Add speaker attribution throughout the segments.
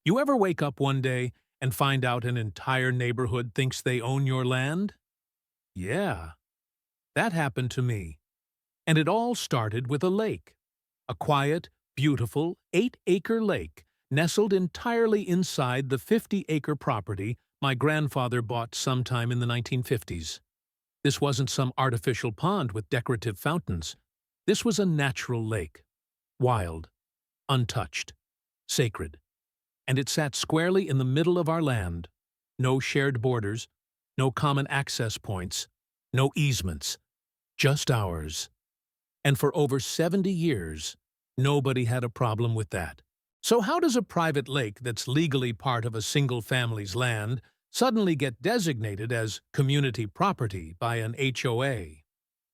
Speaker 1: You ever wake up one day and find out an entire neighborhood thinks they own your land? Yeah, that happened to me. And it all started with a lake. A quiet, beautiful 8-acre lake nestled entirely inside the 50-acre property my grandfather bought sometime in the 1950s. This wasn't some artificial pond with decorative fountains. This was a natural lake. Wild, untouched, sacred. And it sat squarely in the middle of our land. No shared borders, no common access points, no easements, just ours. And for over 70 years, nobody had a problem with that. So how does a private lake that's legally part of a single family's land suddenly get designated as community property by an HOA?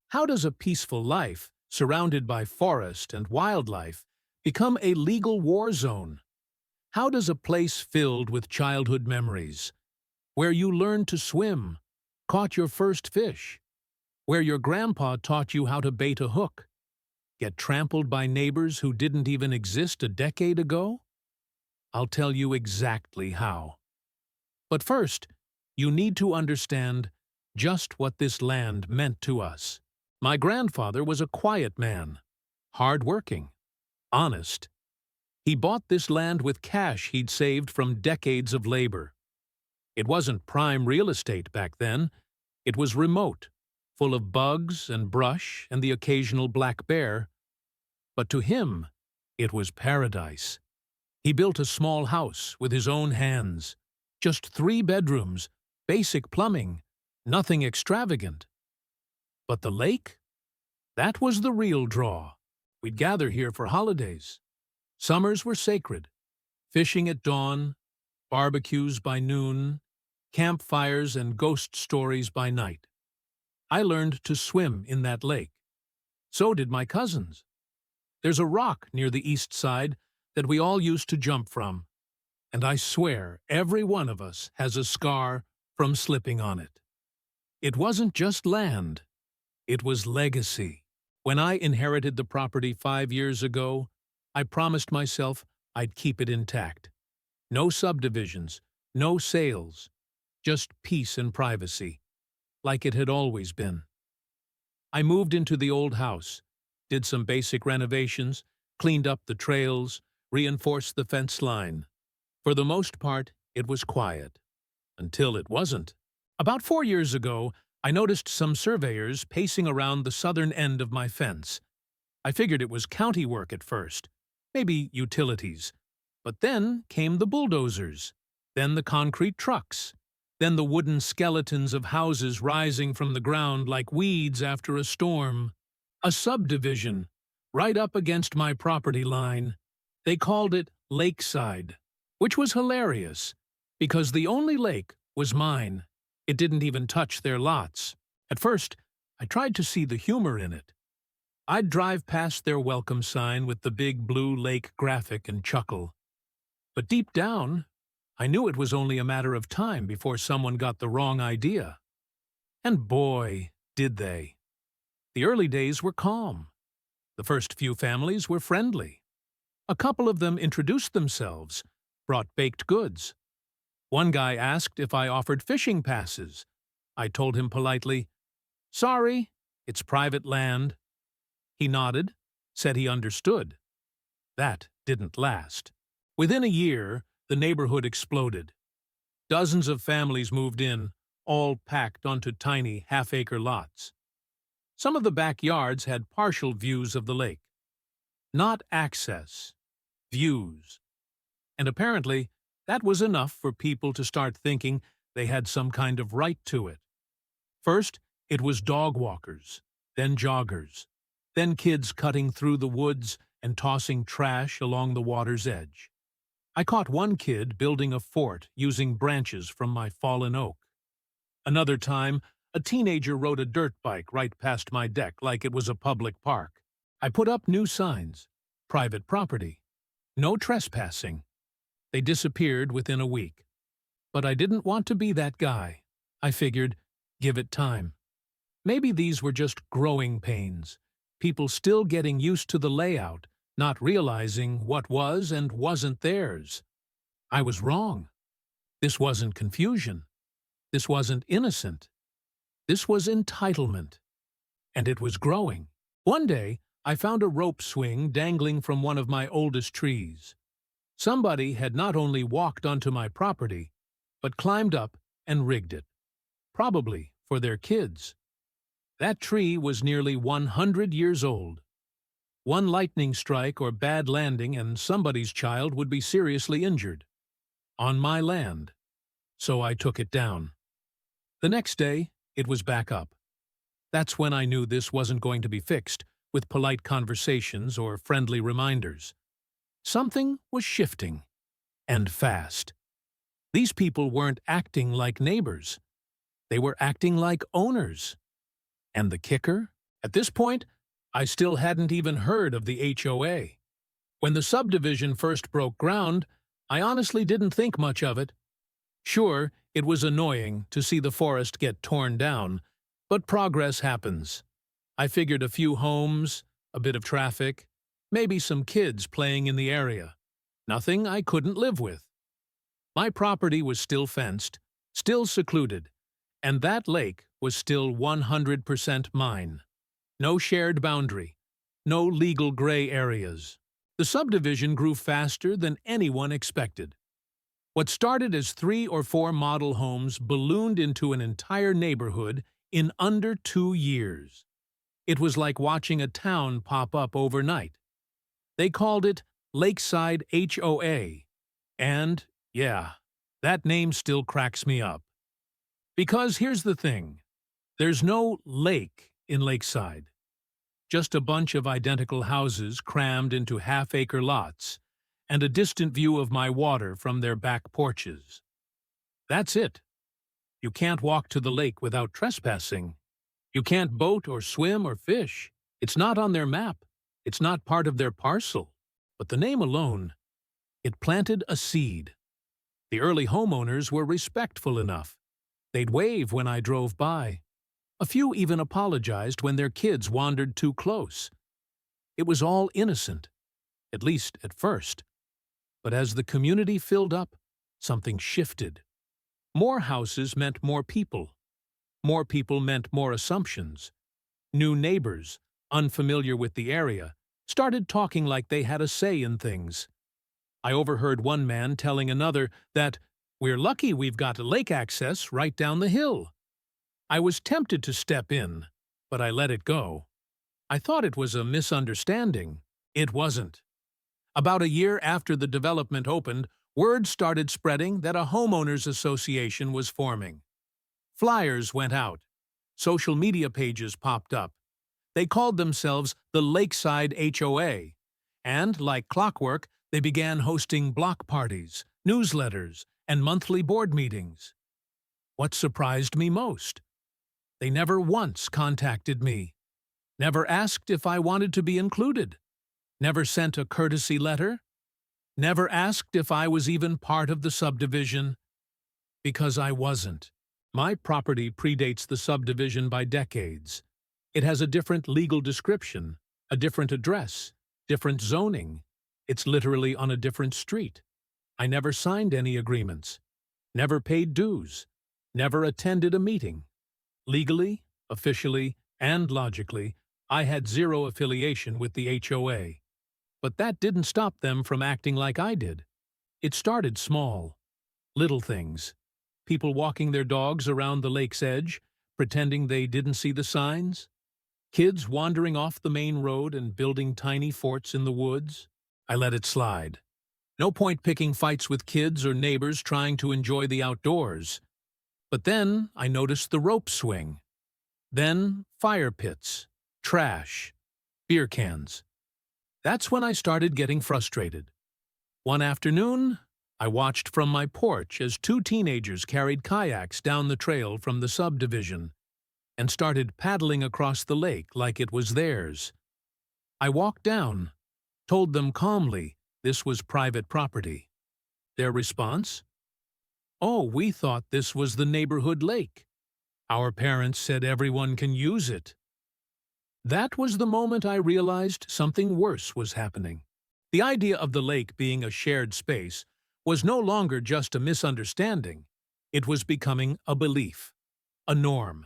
Speaker 1: How does a peaceful life, surrounded by forest and wildlife, become a legal war zone? How does a place filled with childhood memories, where you learned to swim, caught your first fish, where your grandpa taught you how to bait a hook, get trampled by neighbors who didn't even exist a decade ago? I'll tell you exactly how. But first, you need to understand just what this land meant to us. My grandfather was a quiet man, hard-working, honest. He bought this land with cash he'd saved from decades of labor. It wasn't prime real estate back then. It was remote, full of bugs and brush and the occasional black bear. But to him, it was paradise. He built a small house with his own hands. Just 3 bedrooms, basic plumbing, nothing extravagant. But the lake? That was the real draw. We'd gather here for holidays. Summers were sacred. Fishing at dawn, barbecues by noon, campfires and ghost stories by night. I learned to swim in that lake. So did my cousins. There's a rock near the east side that we all used to jump from, and I swear every one of us has a scar from slipping on it. It wasn't just land. It was legacy. When I inherited the property 5 years ago, I promised myself I'd keep it intact. No subdivisions, no sales, just peace and privacy, like it had always been. I moved into the old house, did some basic renovations, cleaned up the trails, reinforced the fence line. For the most part, it was quiet. Until it wasn't. About 4 years ago, I noticed some surveyors pacing around the southern end of my fence. I figured it was county work at first. Maybe utilities. But then came the bulldozers, then the concrete trucks, then the wooden skeletons of houses rising from the ground like weeds after a storm. A subdivision, right up against my property line. They called it Lakeside, which was hilarious, because the only lake was mine. It didn't even touch their lots. At first, I tried to see the humor in it. I'd drive past their welcome sign with the big blue lake graphic and chuckle. But deep down, I knew it was only a matter of time before someone got the wrong idea. And boy, did they. The early days were calm. The first few families were friendly. A couple of them introduced themselves, brought baked goods. One guy asked if I offered fishing passes. I told him politely, "Sorry, it's private land." He nodded, said he understood. That didn't last. Within a year, the neighborhood exploded. Dozens of families moved in, all packed onto tiny half-acre lots. Some of the backyards had partial views of the lake. Not access, views. And apparently, that was enough for people to start thinking they had some kind of right to it. First, it was dog walkers, then joggers, then kids cutting through the woods and tossing trash along the water's edge. I caught one kid building a fort using branches from my fallen oak. Another time, a teenager rode a dirt bike right past my deck like it was a public park. I put up new signs. Private property. No trespassing. They disappeared within a week. But I didn't want to be that guy. I figured, give it time. Maybe these were just growing pains. People still getting used to the layout, not realizing what was and wasn't theirs. I was wrong. This wasn't confusion. This wasn't innocent. This was entitlement. And it was growing. One day, I found a rope swing dangling from one of my oldest trees. Somebody had not only walked onto my property, but climbed up and rigged it. Probably for their kids. That tree was nearly 100 years old. One lightning strike or bad landing and somebody's child would be seriously injured. On my land. So I took it down. The next day, it was back up. That's when I knew this wasn't going to be fixed with polite conversations or friendly reminders. Something was shifting. And fast. These people weren't acting like neighbors. They were acting like owners. And the kicker? At this point, I still hadn't even heard of the HOA. When the subdivision first broke ground, I honestly didn't think much of it. Sure, it was annoying to see the forest get torn down, but progress happens. I figured a few homes, a bit of traffic, maybe some kids playing in the area. Nothing I couldn't live with. My property was still fenced, still secluded, and that lake was still 100% mine. No shared boundary, no legal gray areas. The subdivision grew faster than anyone expected. What started as 3 or 4 model homes ballooned into an entire neighborhood in under 2 years. It was like watching a town pop up overnight. They called it Lakeside HOA. And, yeah, that name still cracks me up. Because here's the thing. There's no lake in Lakeside. Just a bunch of identical houses crammed into half-acre lots, and a distant view of my water from their back porches. That's it. You can't walk to the lake without trespassing. You can't boat or swim or fish. It's not on their map. It's not part of their parcel. But the name alone, it planted a seed. The early homeowners were respectful enough. They'd wave when I drove by. A few even apologized when their kids wandered too close. It was all innocent, at least at first. But as the community filled up, something shifted. More houses meant more people. More people meant more assumptions. New neighbors, unfamiliar with the area, started talking like they had a say in things. I overheard one man telling another that, "We're lucky we've got lake access right down the hill." I was tempted to step in, but I let it go. I thought it was a misunderstanding. It wasn't. About a year after the development opened, word started spreading that a homeowners association was forming. Flyers went out. Social media pages popped up. They called themselves the Lakeside HOA, and, like clockwork, they began hosting block parties, newsletters, and monthly board meetings. What surprised me most? They never once contacted me, never asked if I wanted to be included, never sent a courtesy letter, never asked if I was even part of the subdivision, because I wasn't. My property predates the subdivision by decades. It has a different legal description, a different address, different zoning. It's literally on a different street. I never signed any agreements, never paid dues, never attended a meeting. Legally, officially, and logically, I had zero affiliation with the HOA. But that didn't stop them from acting like I did. It started small. Little things. People walking their dogs around the lake's edge, pretending they didn't see the signs. Kids wandering off the main road and building tiny forts in the woods. I let it slide. No point picking fights with kids or neighbors trying to enjoy the outdoors. But then I noticed the rope swing. Then fire pits, trash, beer cans. That's when I started getting frustrated. One afternoon, I watched from my porch as 2 teenagers carried kayaks down the trail from the subdivision and started paddling across the lake like it was theirs. I walked down, told them calmly this was private property. Their response? "Oh, we thought this was the neighborhood lake. Our parents said everyone can use it." That was the moment I realized something worse was happening. The idea of the lake being a shared space was no longer just a misunderstanding. It was becoming a belief, a norm,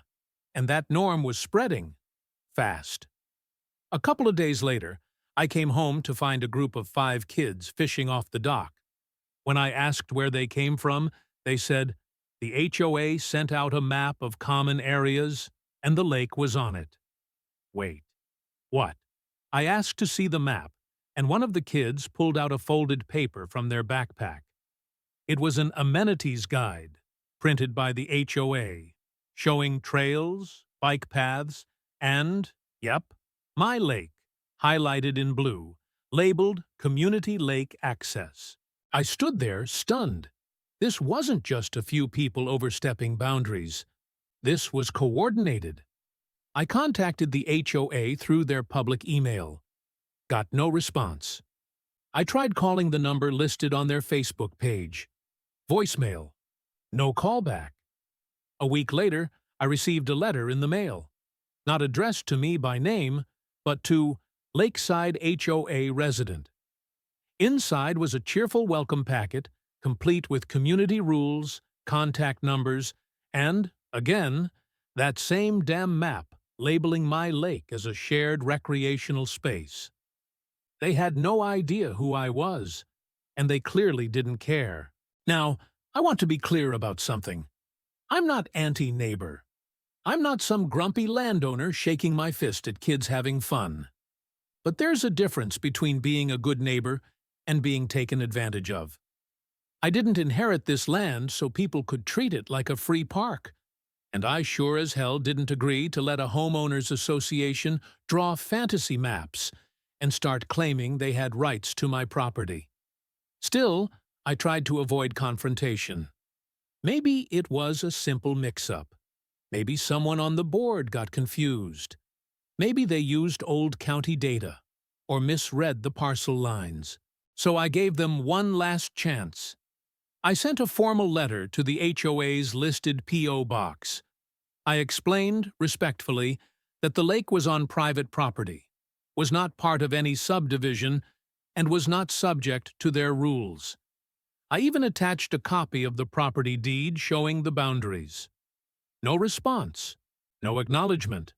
Speaker 1: and that norm was spreading fast. A couple of days later, I came home to find a group of 5 kids fishing off the dock. When I asked where they came from, they said, the HOA sent out a map of common areas, and the lake was on it. Wait, what? I asked to see the map, and one of the kids pulled out a folded paper from their backpack. It was an amenities guide, printed by the HOA, showing trails, bike paths, and, yep, my lake, highlighted in blue, labeled Community Lake Access. I stood there, stunned. This wasn't just a few people overstepping boundaries. This was coordinated. I contacted the HOA through their public email. Got no response. I tried calling the number listed on their Facebook page. Voicemail. No callback. A week later, I received a letter in the mail. Not addressed to me by name, but to Lakeside HOA resident. Inside was a cheerful welcome packet, complete with community rules, contact numbers, and, again, that same damn map labeling my lake as a shared recreational space. They had no idea who I was, and they clearly didn't care. Now, I want to be clear about something. I'm not anti-neighbor. I'm not some grumpy landowner shaking my fist at kids having fun. But there's a difference between being a good neighbor and being taken advantage of. I didn't inherit this land so people could treat it like a free park. And I sure as hell didn't agree to let a homeowners association draw fantasy maps and start claiming they had rights to my property. Still, I tried to avoid confrontation. Maybe it was a simple mix-up. Maybe someone on the board got confused. Maybe they used old county data or misread the parcel lines. So I gave them one last chance. I sent a formal letter to the HOA's listed P.O. box. I explained, respectfully, that the lake was on private property, was not part of any subdivision, and was not subject to their rules. I even attached a copy of the property deed showing the boundaries. No response, no acknowledgement,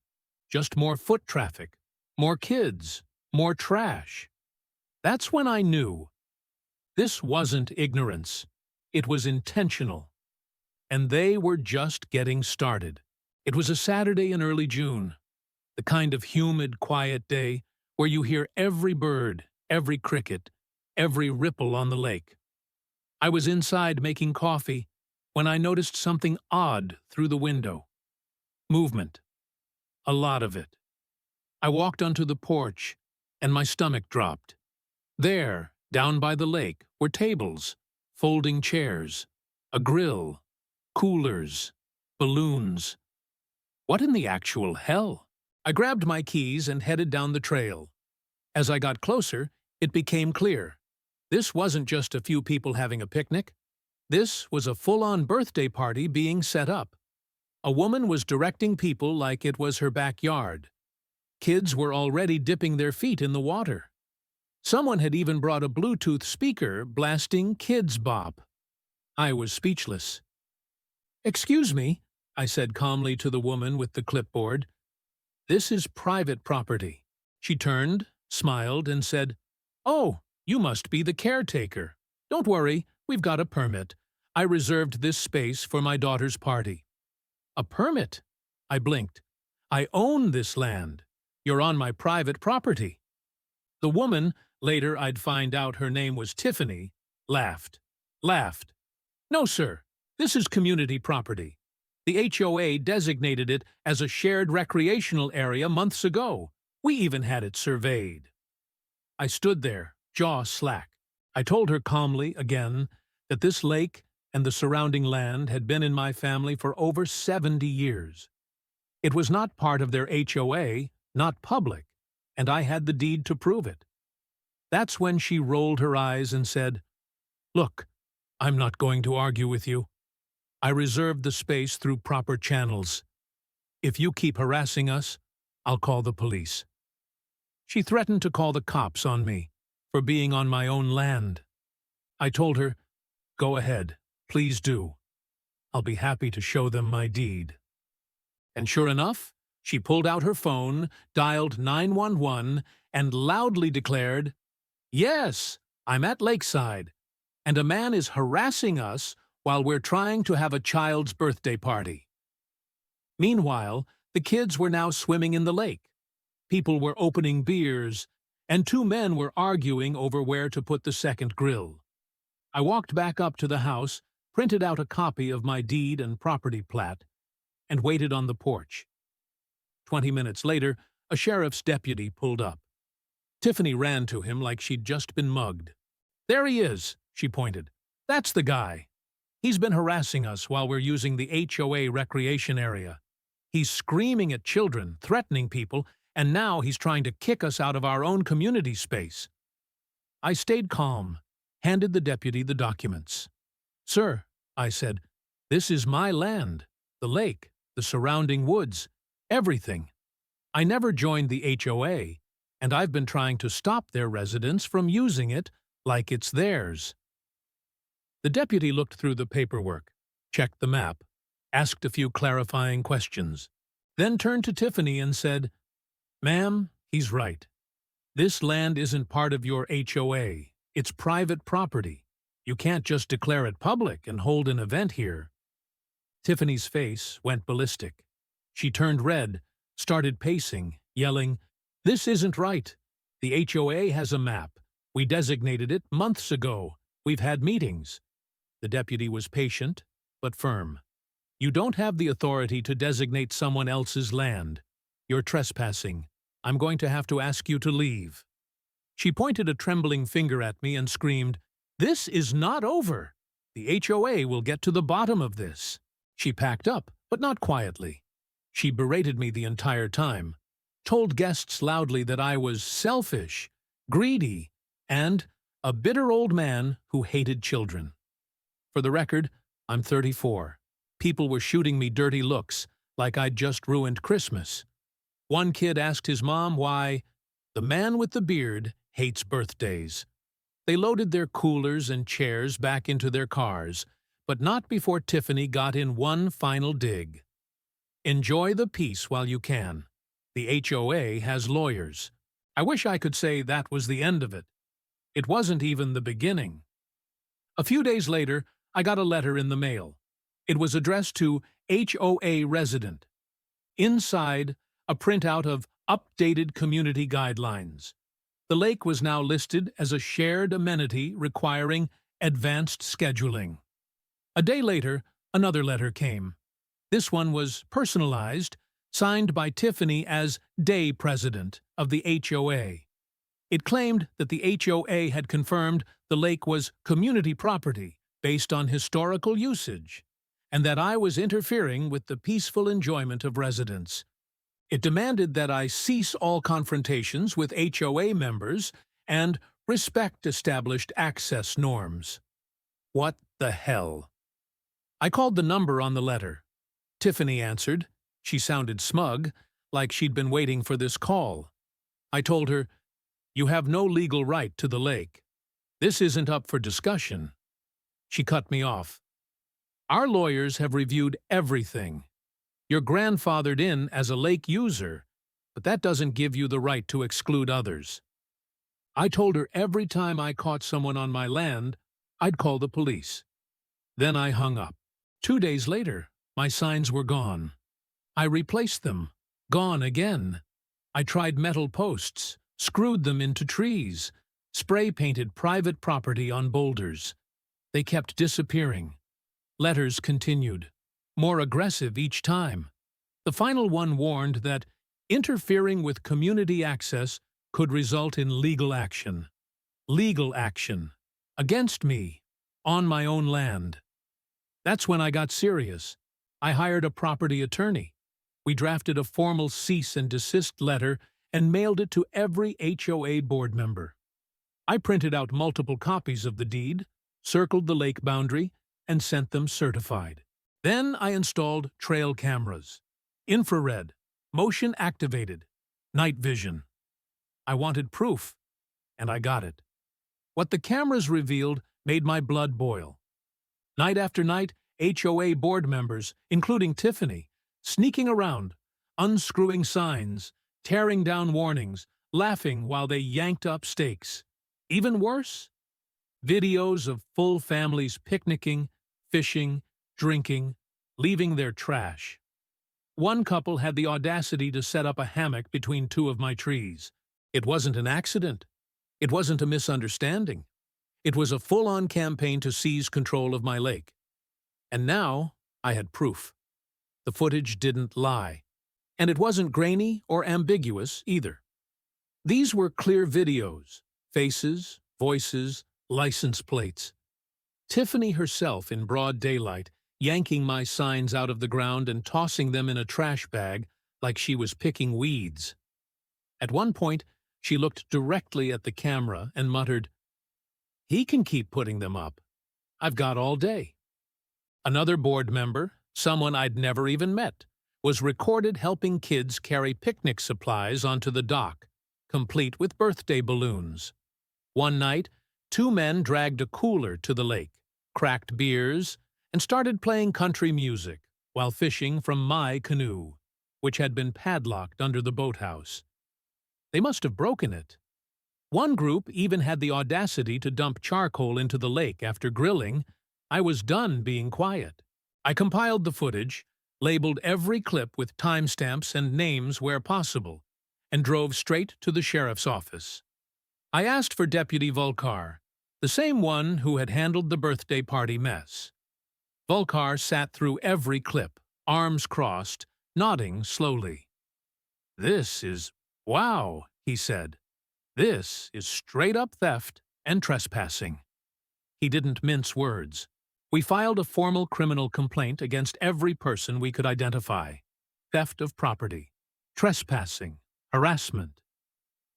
Speaker 1: just more foot traffic, more kids, more trash. That's when I knew. This wasn't ignorance. It was intentional. And they were just getting started. It was a Saturday in early June, the kind of humid, quiet day where you hear every bird, every cricket, every ripple on the lake. I was inside making coffee when I noticed something odd through the window. Movement. A lot of it. I walked onto the porch, and my stomach dropped. There, down by the lake, were tables, folding chairs, a grill, coolers, balloons. What in the actual hell? I grabbed my keys and headed down the trail. As I got closer, it became clear. This wasn't just a few people having a picnic. This was a full-on birthday party being set up. A woman was directing people like it was her backyard. Kids were already dipping their feet in the water. Someone had even brought a Bluetooth speaker blasting Kids Bop. I was speechless. "Excuse me," I said calmly to the woman with the clipboard. "This is private property." She turned, smiled, and said, "Oh, you must be the caretaker. Don't worry, we've got a permit. I reserved this space for my daughter's party." "A permit?" I blinked. "I own this land. You're on my private property." The woman, later I'd find out her name was Tiffany, laughed. "No, sir, this is community property. The HOA designated it as a shared recreational area months ago. We even had it surveyed." I stood there, jaw slack. I told her calmly, again, that this lake and the surrounding land had been in my family for over 70 years. It was not part of their HOA, not public, and I had the deed to prove it. That's when she rolled her eyes and said, "Look, I'm not going to argue with you. I reserved the space through proper channels. If you keep harassing us, I'll call the police." She threatened to call the cops on me for being on my own land. I told her, Go ahead. Please do. I'll be happy to show them my deed. And sure enough, she pulled out her phone, dialed 911, and loudly declared, "Yes, I'm at Lakeside, and a man is harassing us while we're trying to have a child's birthday party." Meanwhile, the kids were now swimming in the lake. People were opening beers, and two men were arguing over where to put the second grill. I walked back up to the house, printed out a copy of my deed and property plat, and waited on the porch. 20 minutes later, a sheriff's deputy pulled up. Tiffany ran to him like she'd just been mugged. "There he is," she pointed. "That's the guy. He's been harassing us while we're using the HOA recreation area. He's screaming at children, threatening people, and now he's trying to kick us out of our own community space." I stayed calm, handed the deputy the documents. "Sir," I said, "this is my land, the lake, the surrounding woods, everything. I never joined the HOA, and I've been trying to stop their residents from using it like it's theirs." The deputy looked through the paperwork, checked the map, asked a few clarifying questions, then turned to Tiffany and said, "Ma'am, he's right. This land isn't part of your HOA. It's private property. You can't just declare it public and hold an event here." Tiffany's face went ballistic. She turned red, started pacing, yelling, "This isn't right. The HOA has a map. We designated it months ago. We've had meetings." The deputy was patient, but firm. "You don't have the authority to designate someone else's land. You're trespassing. I'm going to have to ask you to leave." She pointed a trembling finger at me and screamed, "This is not over. The HOA will get to the bottom of this." She packed up, but not quietly. She berated me the entire time, told guests loudly that I was selfish, greedy, and a bitter old man who hated children. For the record, I'm 34. People were shooting me dirty looks, like I'd just ruined Christmas. One kid asked his mom why the man with the beard hates birthdays. They loaded their coolers and chairs back into their cars, but not before Tiffany got in one final dig. "Enjoy the peace while you can. The HOA has lawyers." I wish I could say that was the end of it. It wasn't even the beginning. A few days later, I got a letter in the mail. It was addressed to HOA resident. Inside, a printout of updated community guidelines. The lake was now listed as a shared amenity requiring advanced scheduling. A day later, another letter came. This one was personalized, signed by Tiffany as day president of the HOA. It claimed that the HOA had confirmed the lake was community property based on historical usage, and that I was interfering with the peaceful enjoyment of residents. It demanded that I cease all confrontations with HOA members and respect established access norms. What the hell? I called the number on the letter. Tiffany answered. She sounded smug, like she'd been waiting for this call. I told her, "You have no legal right to the lake. This isn't up for discussion." She cut me off. "Our lawyers have reviewed everything. You're grandfathered in as a lake user, but that doesn't give you the right to exclude others." I told her every time I caught someone on my land, I'd call the police. Then I hung up. 2 days later, my signs were gone. I replaced them. Gone again. I tried metal posts, screwed them into trees, spray-painted private property on boulders. They kept disappearing. Letters continued, more aggressive each time. The final one warned that interfering with community access could result in legal action. Legal action. Against me. On my own land. That's when I got serious. I hired a property attorney. We drafted a formal cease and desist letter and mailed it to every HOA board member. I printed out multiple copies of the deed, circled the lake boundary, and sent them certified. Then I installed trail cameras, infrared, motion-activated, night vision. I wanted proof, and I got it. What the cameras revealed made my blood boil. Night after night, HOA board members, including Tiffany, sneaking around, unscrewing signs, tearing down warnings, laughing while they yanked up stakes. Even worse, videos of full families picnicking, fishing, drinking, leaving their trash. One couple had the audacity to set up a hammock between two of my trees. It wasn't an accident. It wasn't a misunderstanding. It was a full-on campaign to seize control of my lake. And now I had proof. The footage didn't lie. And it wasn't grainy or ambiguous either. These were clear videos, faces, voices, license plates. Tiffany herself in broad daylight, yanking my signs out of the ground and tossing them in a trash bag like she was picking weeds. At one point, she looked directly at the camera and muttered, "He can keep putting them up. I've got all day." Another board member, someone I'd never even met, was recorded helping kids carry picnic supplies onto the dock, complete with birthday balloons. One night, two men dragged a cooler to the lake, cracked beers, and started playing country music while fishing from my canoe, which had been padlocked under the boathouse. They must have broken it. One group even had the audacity to dump charcoal into the lake after grilling. I was done being quiet. I compiled the footage, labeled every clip with timestamps and names where possible, and drove straight to the sheriff's office. I asked for Deputy Volkar, the same one who had handled the birthday party mess. Volkar sat through every clip, arms crossed, nodding slowly. Wow, he said. "This is straight-up theft and trespassing." He didn't mince words. We filed a formal criminal complaint against every person we could identify. Theft of property, trespassing, harassment.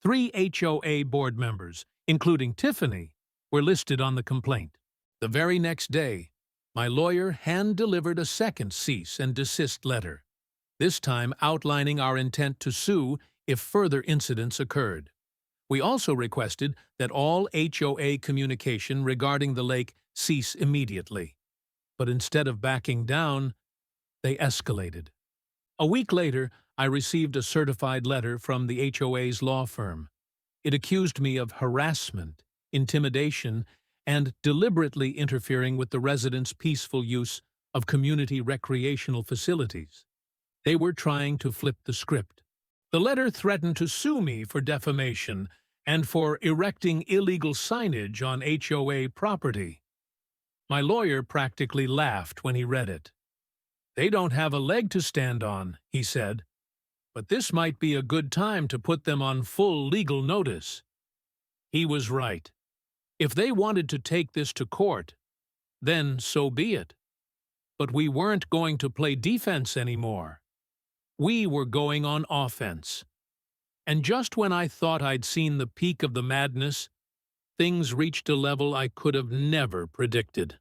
Speaker 1: 3 HOA board members, including Tiffany, were listed on the complaint. The very next day, my lawyer hand-delivered a second cease and desist letter, this time outlining our intent to sue if further incidents occurred. We also requested that all HOA communication regarding the lake cease immediately. But instead of backing down, they escalated. A week later, I received a certified letter from the HOA's law firm. It accused me of harassment, intimidation, and deliberately interfering with the residents' peaceful use of community recreational facilities. They were trying to flip the script. The letter threatened to sue me for defamation and for erecting illegal signage on HOA property. My lawyer practically laughed when he read it. "They don't have a leg to stand on," he said, "but this might be a good time to put them on full legal notice." He was right. If they wanted to take this to court, then so be it. But we weren't going to play defense anymore. We were going on offense. And just when I thought I'd seen the peak of the madness, things reached a level I could have never predicted.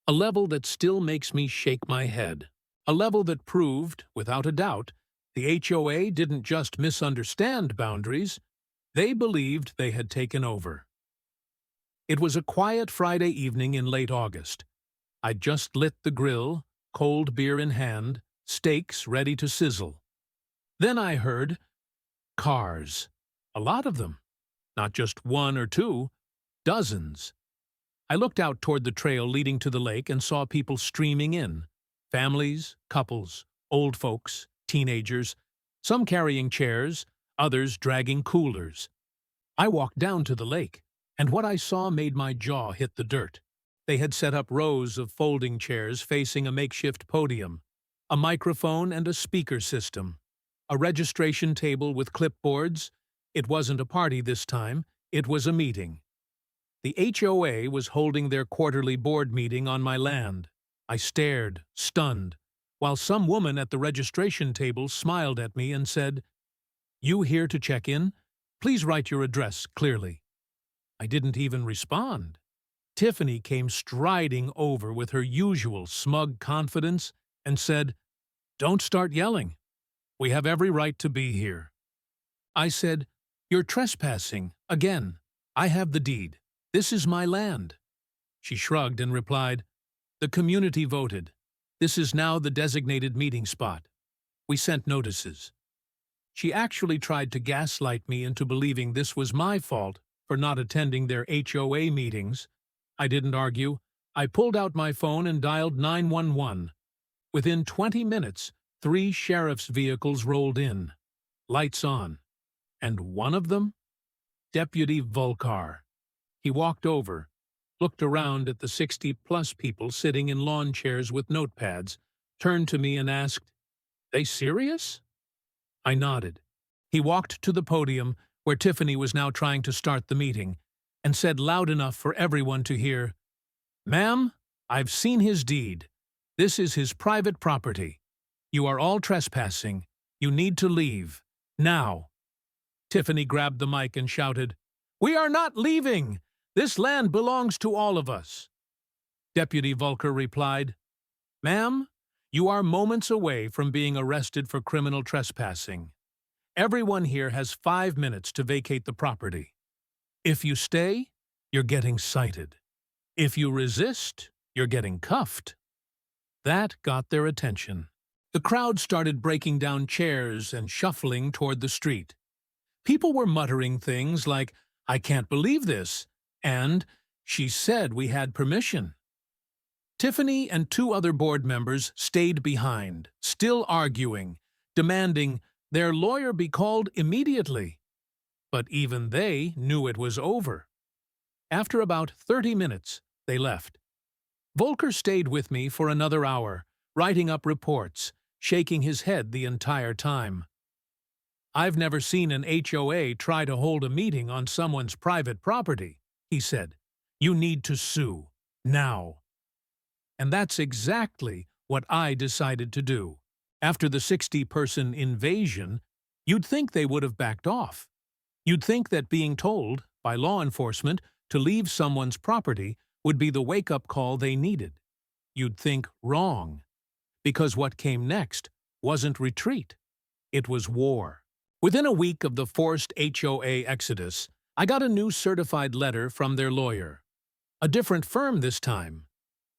Speaker 1: A level that still makes me shake my head. A level that proved, without a doubt, the HOA didn't just misunderstand boundaries, they believed they had taken over. It was a quiet Friday evening in late August. I'd just lit the grill, cold beer in hand, steaks ready to sizzle. Then I heard cars. A lot of them. Not just one or two, dozens. I looked out toward the trail leading to the lake and saw people streaming in. Families, couples, old folks, teenagers, some carrying chairs, others dragging coolers. I walked down to the lake, and what I saw made my jaw hit the dirt. They had set up rows of folding chairs facing a makeshift podium, a microphone and a speaker system, a registration table with clipboards. It wasn't a party this time, it was a meeting. The HOA was holding their quarterly board meeting on my land. I stared, stunned, while some woman at the registration table smiled at me and said, "You here to check in? Please write your address clearly." I didn't even respond. Tiffany came striding over with her usual smug confidence and said, "Don't start yelling. We have every right to be here." I said, "You're trespassing, again. I have the deed. This is my land." She shrugged and replied, The community voted. This is now the designated meeting spot. We sent notices. She actually tried to gaslight me into believing this was my fault for not attending their HOA meetings. I didn't argue. I pulled out my phone and dialed 911. Within 20 minutes, 3 sheriff's vehicles rolled in, lights on, and one of them? Deputy Volkar. He walked over, looked around at the 60-plus people sitting in lawn chairs with notepads, turned to me and asked, "They serious?" I nodded. He walked to the podium, where Tiffany was now trying to start the meeting, and said loud enough for everyone to hear, "Ma'am, I've seen his deed. This is his private property. You are all trespassing. You need to leave. Now." Tiffany grabbed the mic and shouted, "We are not leaving! This land belongs to all of us." Deputy Volker replied, "Ma'am, you are moments away from being arrested for criminal trespassing. Everyone here has 5 minutes to vacate the property. If you stay, you're getting cited. If you resist, you're getting cuffed." That got their attention. The crowd started breaking down chairs and shuffling toward the street. People were muttering things like, "I can't believe this," and "She said we had permission." Tiffany and 2 other board members stayed behind, still arguing, demanding their lawyer be called immediately. But even they knew it was over. After about 30 minutes, they left. Volker stayed with me for another hour, writing up reports, shaking his head the entire time. "I've never seen an HOA try to hold a meeting on someone's private property," he said. "You need to sue. Now." And that's exactly what I decided to do. After the 60-person invasion, you'd think they would have backed off. You'd think that being told, by law enforcement, to leave someone's property would be the wake-up call they needed. You'd think wrong. Because what came next wasn't retreat. It was war. Within a week of the forced HOA exodus, I got a new certified letter from their lawyer. A different firm this time.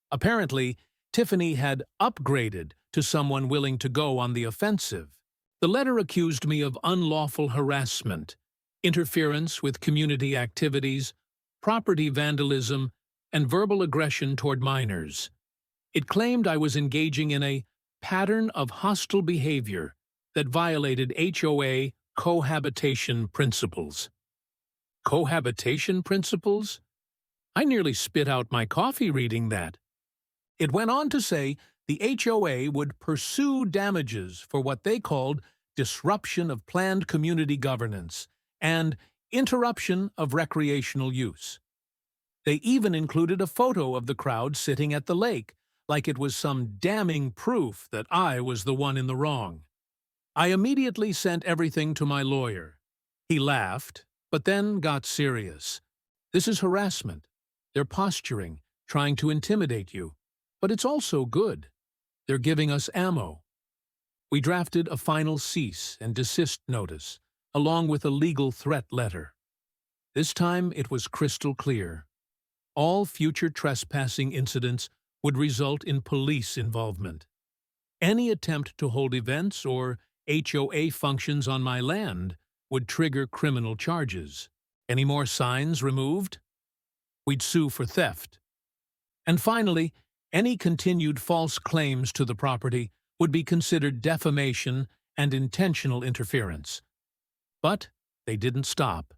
Speaker 1: Apparently, Tiffany had upgraded to someone willing to go on the offensive. The letter accused me of unlawful harassment, interference with community activities, property vandalism, and verbal aggression toward minors. It claimed I was engaging in a pattern of hostile behavior that violated HOA cohabitation principles. Cohabitation principles? I nearly spit out my coffee reading that. It went on to say the HOA would pursue damages for what they called disruption of planned community governance and interruption of recreational use. They even included a photo of the crowd sitting at the lake, like it was some damning proof that I was the one in the wrong. I immediately sent everything to my lawyer. He laughed, but then got serious. This is harassment. They're posturing, trying to intimidate you. But it's also good. They're giving us ammo. We drafted a final cease and desist notice, along with a legal threat letter. This time it was crystal clear. All future trespassing incidents would result in police involvement. Any attempt to hold events or HOA functions on my land would trigger criminal charges. Any more signs removed? We'd sue for theft. And finally, any continued false claims to the property would be considered defamation and intentional interference. But they didn't stop.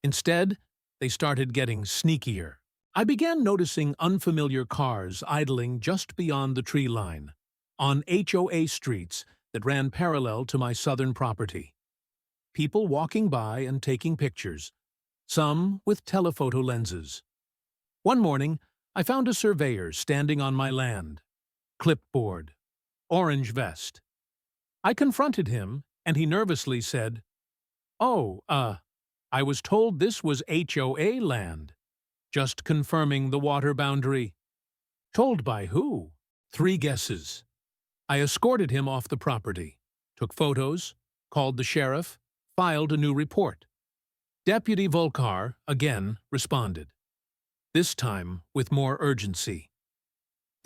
Speaker 1: Instead, they started getting sneakier. I began noticing unfamiliar cars idling just beyond the tree line, on HOA streets that ran parallel to my southern property. People walking by and taking pictures, some with telephoto lenses. One morning, I found a surveyor standing on my land. Clipboard. Orange vest. I confronted him, and he nervously said, "Oh, I was told this was HOA land. Just confirming the water boundary." Told by who? 3 guesses. I escorted him off the property, took photos, called the sheriff, filed a new report. Deputy Volkar, again, responded. This time with more urgency.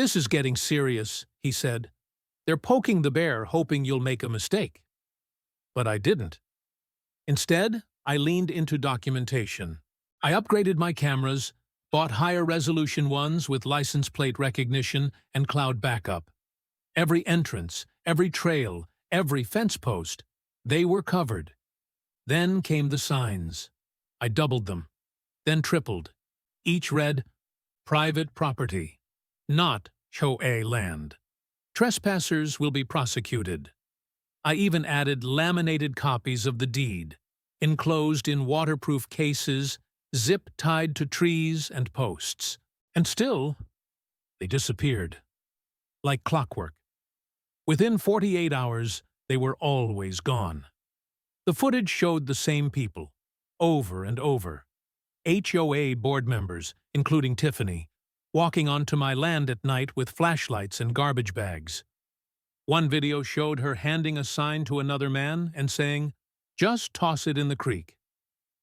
Speaker 1: "This is getting serious," he said. "They're poking the bear, hoping you'll make a mistake." But I didn't. Instead, I leaned into documentation. I upgraded my cameras, bought higher resolution ones with license plate recognition and cloud backup. Every entrance, every trail, every fence post, they were covered. Then came the signs. I doubled them, then tripled. Each read, "Private property, not HOA land. Trespassers will be prosecuted." I even added laminated copies of the deed, enclosed in waterproof cases, zip-tied to trees and posts. And still, they disappeared. Like clockwork. Within 48 hours, they were always gone. The footage showed the same people, over and over. HOA board members, including Tiffany, walking onto my land at night with flashlights and garbage bags. One video showed her handing a sign to another man and saying, "Just toss it in the creek."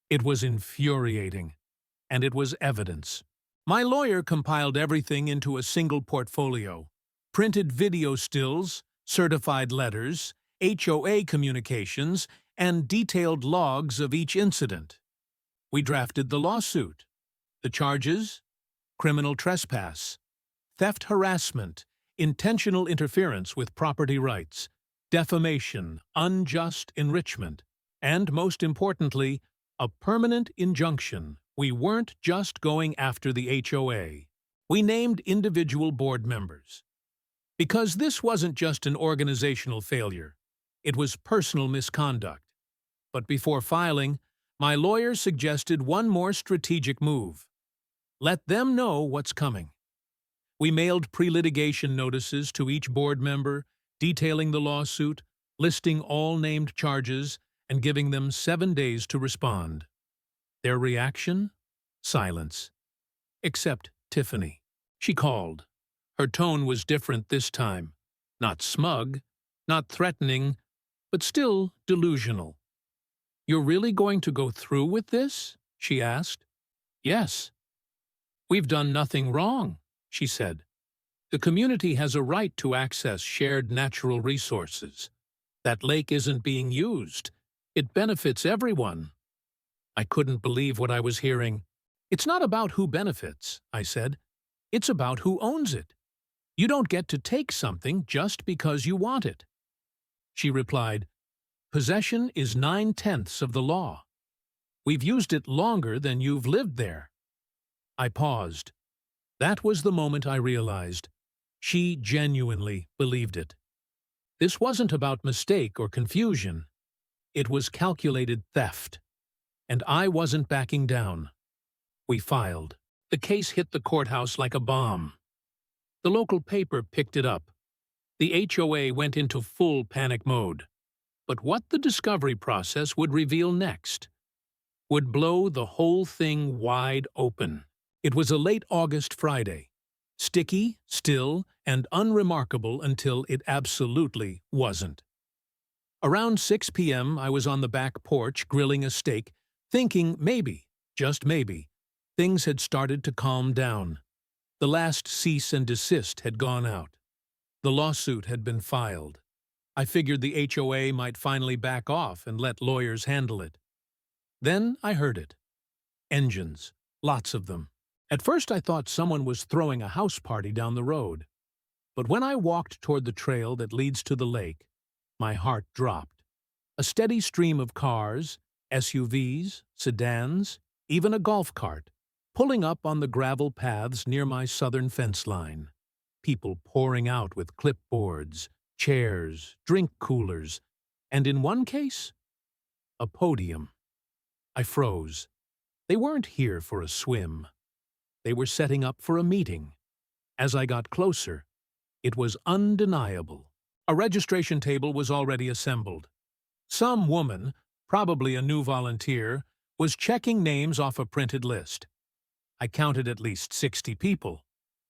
Speaker 1: It was infuriating, and it was evidence. My lawyer compiled everything into a single portfolio, printed video stills, certified letters, HOA communications, and detailed logs of each incident. We drafted the lawsuit. The charges: criminal trespass, theft harassment, intentional interference with property rights, defamation, unjust enrichment, and, most importantly, a permanent injunction. We weren't just going after the HOA. We named individual board members. Because this wasn't just an organizational failure, it was personal misconduct. But before filing, my lawyer suggested one more strategic move. Let them know what's coming. We mailed pre-litigation notices to each board member, detailing the lawsuit, listing all named charges, and giving them 7 days to respond. Their reaction? Silence. Except Tiffany. She called. Her tone was different this time. Not smug, not threatening, but still delusional. "You're really going to go through with this?" she asked. "Yes." "We've done nothing wrong," she said. "The community has a right to access shared natural resources. That lake isn't being used. It benefits everyone." I couldn't believe what I was hearing. "It's not about who benefits," I said. "It's about who owns it. You don't get to take something just because you want it." She replied, "Possession is 9/10 of the law. We've used it longer than you've lived there." I paused. That was the moment I realized. She genuinely believed it. This wasn't about mistake or confusion. It was calculated theft. And I wasn't backing down. We filed. The case hit the courthouse like a bomb. The local paper picked it up. The HOA went into full panic mode. But what the discovery process would reveal next would blow the whole thing wide open. It was a late August Friday. Sticky, still, and unremarkable until it absolutely wasn't. Around 6 p.m., I was on the back porch grilling a steak, thinking maybe, just maybe, things had started to calm down. The last cease and desist had gone out. The lawsuit had been filed. I figured the HOA might finally back off and let lawyers handle it. Then I heard it. Engines, lots of them. At first I thought someone was throwing a house party down the road. But when I walked toward the trail that leads to the lake, my heart dropped. A steady stream of cars, SUVs, sedans, even a golf cart, pulling up on the gravel paths near my southern fence line. People pouring out with clipboards, chairs, drink coolers, and in one case, a podium. I froze. They weren't here for a swim. They were setting up for a meeting. As I got closer, it was undeniable. A registration table was already assembled. Some woman, probably a new volunteer, was checking names off a printed list. I counted at least 60 people.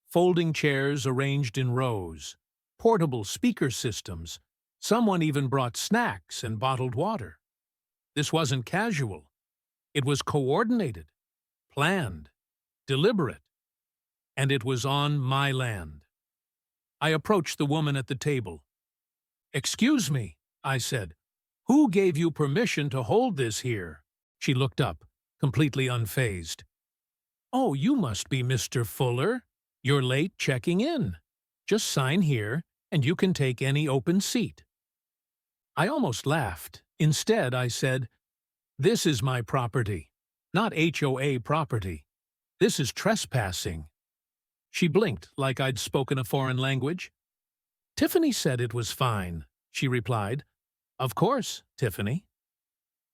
Speaker 1: Folding chairs arranged in rows, portable speaker systems. Someone even brought snacks and bottled water. This wasn't casual. It was coordinated, planned, deliberate. And it was on my land. I approached the woman at the table. "Excuse me," I said. "Who gave you permission to hold this here?" She looked up, completely unfazed. "Oh, you must be Mr. Fuller. You're late checking in. Just sign here, and you can take any open seat." I almost laughed. Instead, I said, "This is my property, not HOA property. This is trespassing." She blinked like I'd spoken a foreign language. "Tiffany said it was fine," she replied. "Of course, Tiffany."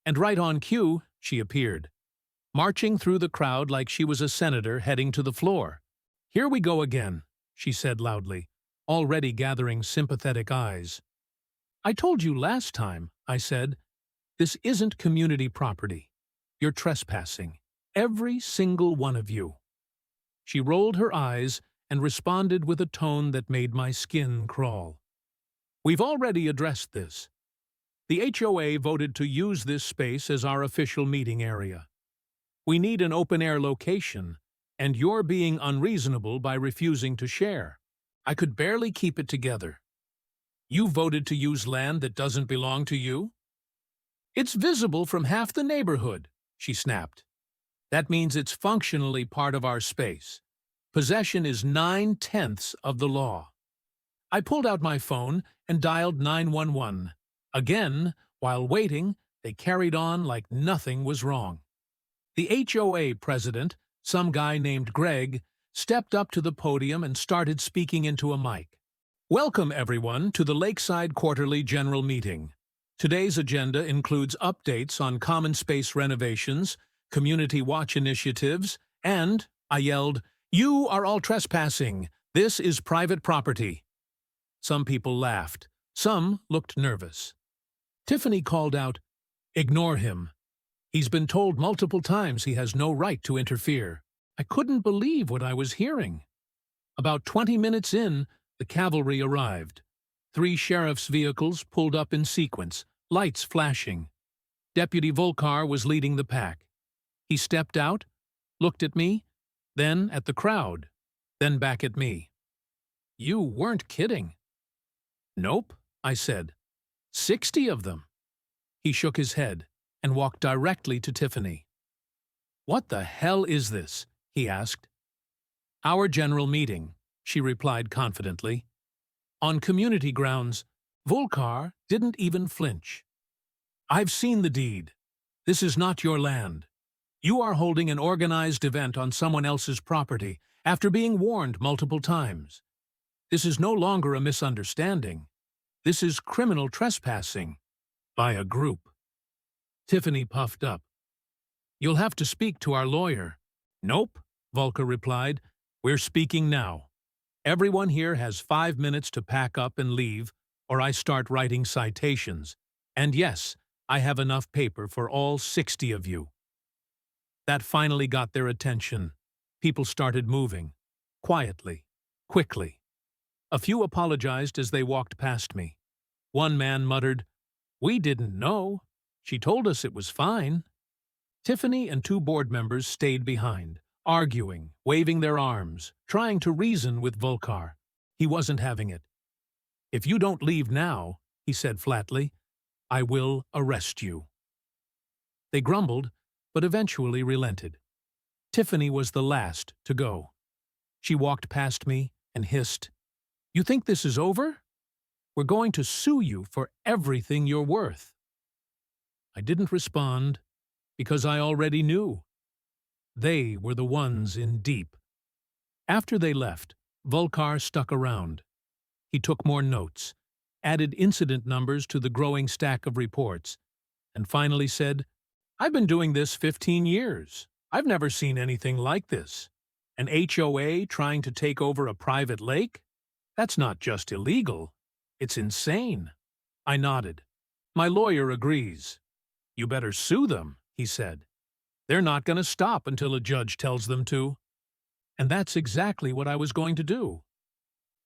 Speaker 1: And right on cue, she appeared, marching through the crowd like she was a senator heading to the floor. "Here we go again," she said loudly, already gathering sympathetic eyes. "I told you last time," I said. "This isn't community property. You're trespassing. Every single one of you." She rolled her eyes and responded with a tone that made my skin crawl. "We've already addressed this. The HOA voted to use this space as our official meeting area. We need an open-air location, and you're being unreasonable by refusing to share." I could barely keep it together. "You voted to use land that doesn't belong to you?" "It's visible from half the neighborhood," she snapped. "That means it's functionally part of our space. Possession is 9/10 of the law." I pulled out my phone and dialed 911. Again, while waiting, they carried on like nothing was wrong. The HOA president, some guy named Greg, stepped up to the podium and started speaking into a mic. "Welcome, everyone, to the Lakeside Quarterly General Meeting. Today's agenda includes updates on common space renovations, community watch initiatives, and," I yelled, "you are all trespassing. This is private property." Some people laughed. Some looked nervous. Tiffany called out, "Ignore him. He's been told multiple times he has no right to interfere." I couldn't believe what I was hearing. About 20 minutes in, the cavalry arrived. 3 sheriff's vehicles pulled up in sequence, lights flashing. Deputy Volkar was leading the pack. He stepped out, looked at me, then at the crowd, then back at me. "You weren't kidding." "Nope," I said. 60 of them." He shook his head and walked directly to Tiffany. "What the hell is this?" he asked. "Our general meeting," she replied confidently. "On community grounds." Volkar didn't even flinch. "I've seen the deed. This is not your land. You are holding an organized event on someone else's property after being warned multiple times. This is no longer a misunderstanding. This is criminal trespassing by a group." Tiffany puffed up. "You'll have to speak to our lawyer." "Nope," Volker replied. "We're speaking now. Everyone here has 5 minutes to pack up and leave, or I start writing citations. And yes, I have enough paper for all 60 of you." That finally got their attention. People started moving. Quietly. Quickly. A few apologized as they walked past me. One man muttered, "We didn't know. She told us it was fine." Tiffany and 2 board members stayed behind, arguing, waving their arms, trying to reason with Volkar. He wasn't having it. "If you don't leave now," he said flatly, "I will arrest you." They grumbled, but eventually relented. Tiffany was the last to go. She walked past me and hissed, "You think this is over? We're going to sue you for everything you're worth." I didn't respond because I already knew. They were the ones in deep. After they left, Volkar stuck around. He took more notes, added incident numbers to the growing stack of reports, and finally said, "I've been doing this 15 years. I've never seen anything like this. An HOA trying to take over a private lake? That's not just illegal. It's insane." I nodded. "My lawyer agrees." "You better sue them," he said. "They're not going to stop until a judge tells them to." And that's exactly what I was going to do.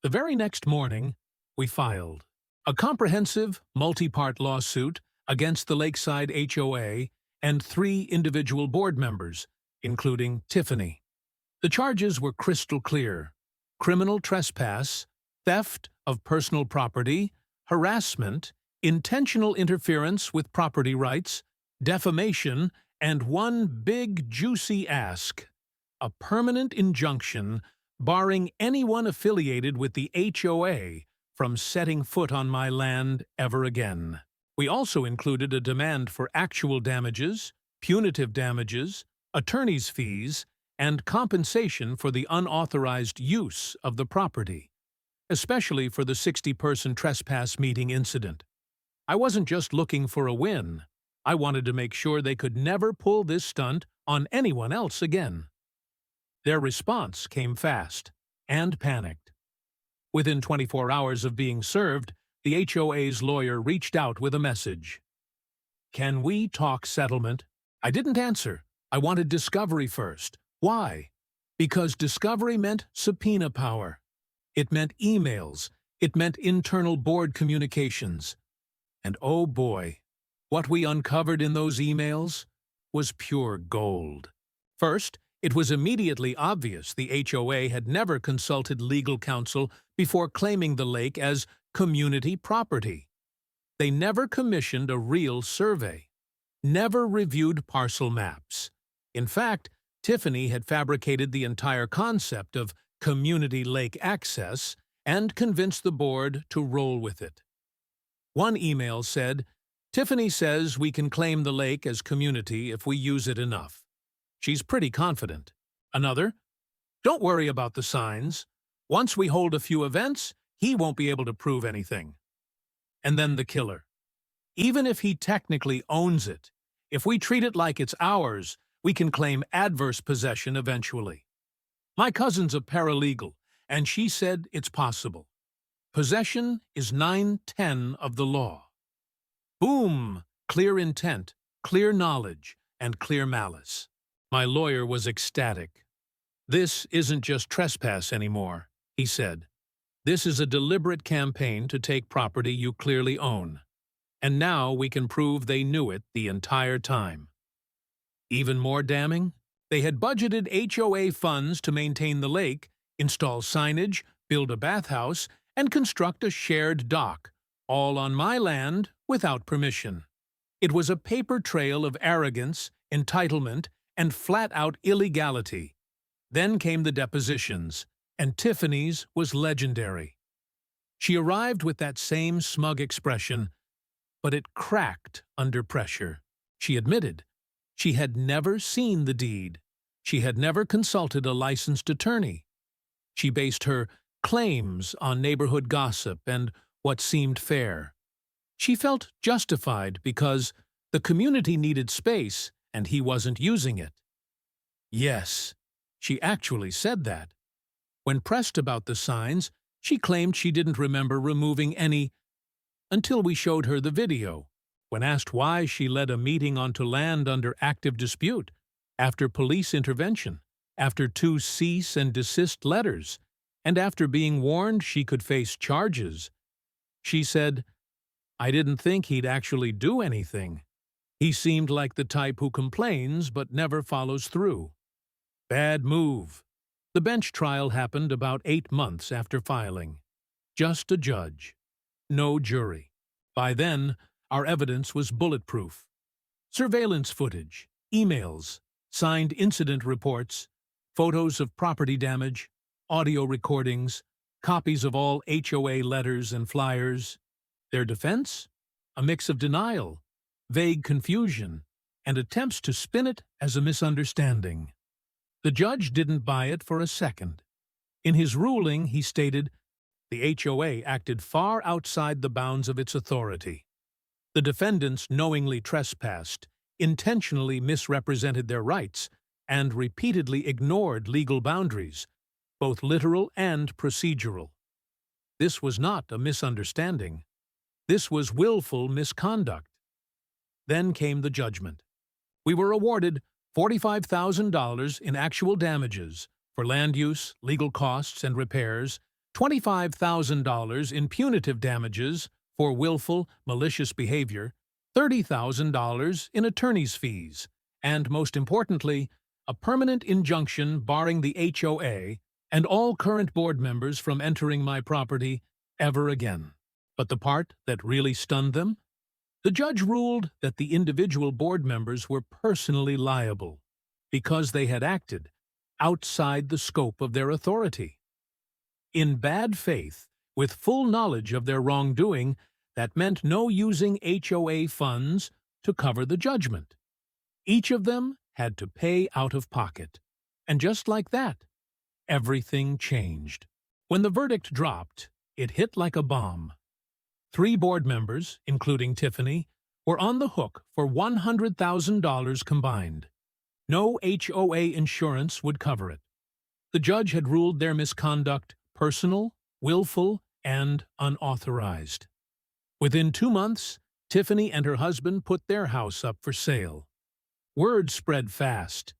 Speaker 1: The very next morning, we filed a comprehensive, multi-part lawsuit against the Lakeside HOA and 3 individual board members, including Tiffany. The charges were crystal clear: criminal trespass, theft of personal property, harassment, intentional interference with property rights, defamation, and one big juicy ask: a permanent injunction barring anyone affiliated with the HOA from setting foot on my land ever again. We also included a demand for actual damages, punitive damages, attorney's fees, and compensation for the unauthorized use of the property, especially for the 60-person trespass meeting incident. I wasn't just looking for a win. I wanted to make sure they could never pull this stunt on anyone else again. Their response came fast and panicked. Within 24 hours of being served, the HOA's lawyer reached out with a message. "Can we talk settlement?" I didn't answer. I wanted discovery first. Why? Because discovery meant subpoena power. It meant emails. It meant internal board communications. And oh boy, what we uncovered in those emails was pure gold. First, it was immediately obvious the HOA had never consulted legal counsel before claiming the lake as community property. They never commissioned a real survey, never reviewed parcel maps. In fact, Tiffany had fabricated the entire concept of community lake access and convinced the board to roll with it. One email said, "Tiffany says we can claim the lake as community if we use it enough. She's pretty confident." Another, "Don't worry about the signs. Once we hold a few events, he won't be able to prove anything." And then the killer. "Even if he technically owns it, if we treat it like it's ours, we can claim adverse possession eventually. My cousin's a paralegal, and she said it's possible. Possession is 9/10 of the law." Boom! Clear intent, clear knowledge, and clear malice. My lawyer was ecstatic. "This isn't just trespass anymore," he said. "This is a deliberate campaign to take property you clearly own. And now we can prove they knew it the entire time." Even more damning, they had budgeted HOA funds to maintain the lake, install signage, build a bathhouse, and construct a shared dock, all on my land without permission. It was a paper trail of arrogance, entitlement, and flat-out illegality. Then came the depositions, and Tiffany's was legendary. She arrived with that same smug expression, but it cracked under pressure. She admitted she had never seen the deed. She had never consulted a licensed attorney. She based her claims on neighborhood gossip and what seemed fair. She felt justified because the community needed space and he wasn't using it. Yes, she actually said that. When pressed about the signs, she claimed she didn't remember removing any until we showed her the video. When asked why she led a meeting onto land under active dispute, after police intervention, after 2 cease and desist letters, and after being warned she could face charges, she said, "I didn't think he'd actually do anything. He seemed like the type who complains but never follows through." Bad move. The bench trial happened about 8 months after filing. Just a judge. No jury. By then, our evidence was bulletproof. Surveillance footage, emails, signed incident reports, photos of property damage, audio recordings, copies of all HOA letters and flyers. Their defense? A mix of denial, vague confusion, and attempts to spin it as a misunderstanding. The judge didn't buy it for a second. In his ruling, he stated, the HOA acted far outside the bounds of its authority. The defendants knowingly trespassed, intentionally misrepresented their rights, and repeatedly ignored legal boundaries, both literal and procedural. This was not a misunderstanding. This was willful misconduct. Then came the judgment. We were awarded $45,000 in actual damages for land use, legal costs, and repairs, $25,000 in punitive damages for willful, malicious behavior, $30,000 in attorney's fees, and most importantly, a permanent injunction barring the HOA and all current board members from entering my property ever again. But the part that really stunned them? The judge ruled that the individual board members were personally liable because they had acted outside the scope of their authority. In bad faith, with full knowledge of their wrongdoing, that meant no using HOA funds to cover the judgment. Each of them had to pay out of pocket. And just like that, everything changed. When the verdict dropped, it hit like a bomb. 3 board members, including Tiffany, were on the hook for $100,000 combined. No HOA insurance would cover it. The judge had ruled their misconduct personal, willful, and unauthorized. Within 2 months, Tiffany and her husband put their house up for sale. Word spread fast.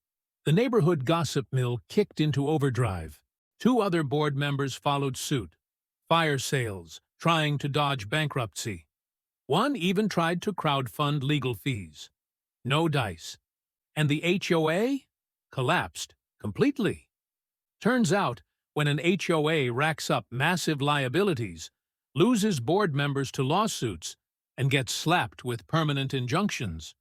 Speaker 1: The neighborhood gossip mill kicked into overdrive. 2 other board members followed suit. Fire sales, trying to dodge bankruptcy. One even tried to crowdfund legal fees. No dice. And the HOA collapsed completely. Turns out, when an HOA racks up massive liabilities, loses board members to lawsuits, and gets slapped with permanent injunctions,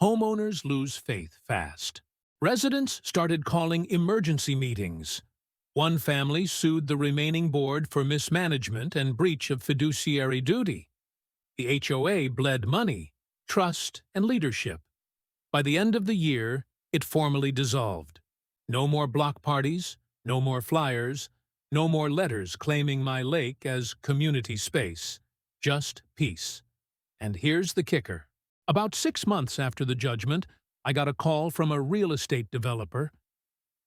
Speaker 1: homeowners lose faith fast. Residents started calling emergency meetings. One family sued the remaining board for mismanagement and breach of fiduciary duty. The HOA bled money, trust, and leadership. By the end of the year, it formally dissolved. No more block parties, no more flyers, no more letters claiming my lake as community space. Just peace. And here's the kicker. About 6 months after the judgment, I got a call from a real estate developer.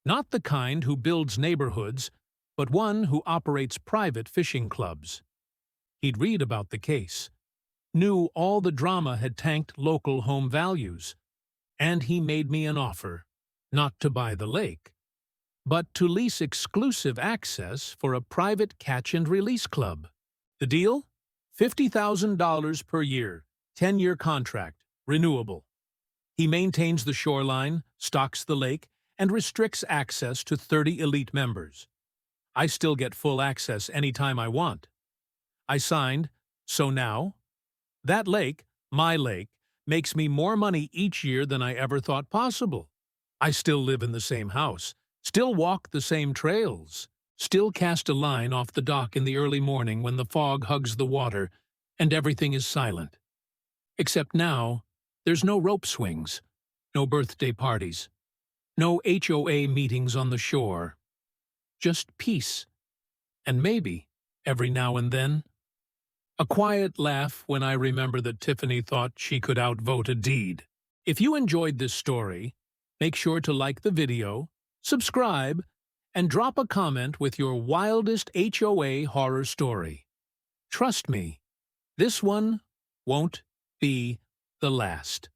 Speaker 1: Not the kind who builds neighborhoods, but one who operates private fishing clubs. He'd read about the case, knew all the drama had tanked local home values, and he made me an offer, not to buy the lake, but to lease exclusive access for a private catch-and-release club. The deal? $50,000 per year, 10-year contract, renewable. He maintains the shoreline, stocks the lake, and restricts access to 30 elite members. I still get full access anytime I want. I signed, so now, that lake, my lake, makes me more money each year than I ever thought possible. I still live in the same house, still walk the same trails, still cast a line off the dock in the early morning when the fog hugs the water and everything is silent. Except now, there's no rope swings, no birthday parties, no HOA meetings on the shore. Just peace. And maybe, every now and then, a quiet laugh when I remember that Tiffany thought she could outvote a deed. If you enjoyed this story, make sure to like the video, subscribe, and drop a comment with your wildest HOA horror story. Trust me, this one won't be the last.